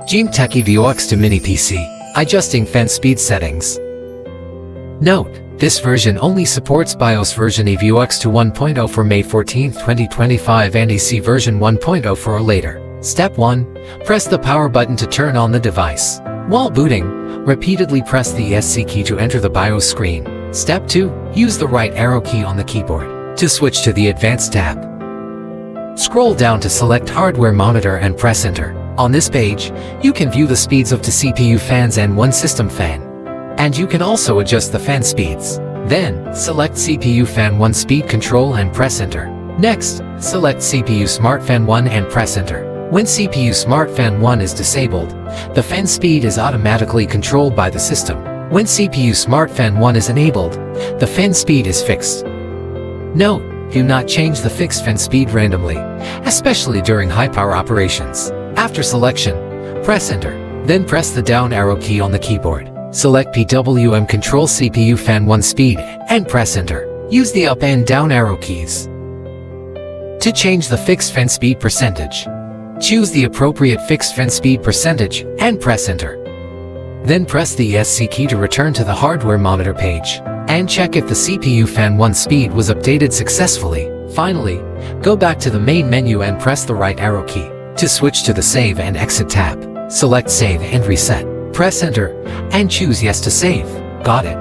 GMKtec EVO-X2 Mini PC, adjusting fan speed settings. Note: this version only supports BIOS version EVO-X2 1.0 for May 14, 2025 and EC version 1.0 for or later. Step 1. Press the power button to turn on the device. While booting, repeatedly press the ESC key to enter the BIOS screen. Step 2. Use the right arrow key on the keyboard to switch to the Advanced tab. Scroll down to select Hardware Monitor and press Enter. On this page, you can view the speeds of 2 CPU fans and 1 system fan. And you can also adjust the fan speeds. Then, select CPU Fan 1 speed control and press Enter. Next, select CPU Smart Fan 1 and press Enter. When CPU Smart Fan 1 is disabled, the fan speed is automatically controlled by the system. When CPU Smart Fan 1 is enabled, the fan speed is fixed. Note: do not change the fixed fan speed randomly, especially during high-power operations. After selection, press Enter. Then press the down arrow key on the keyboard. Select PWM Control CPU Fan 1 speed and press Enter. Use the up and down arrow keys to change the fixed fan speed percentage. Choose the appropriate fixed fan speed percentage and press Enter. Then press the ESC key to return to the hardware monitor page and check if the CPU Fan 1 speed was updated successfully. Finally, go back to the main menu and press the right arrow key to switch to the Save and Exit tab. Select Save and Reset. Press Enter and choose Yes to save. Got it.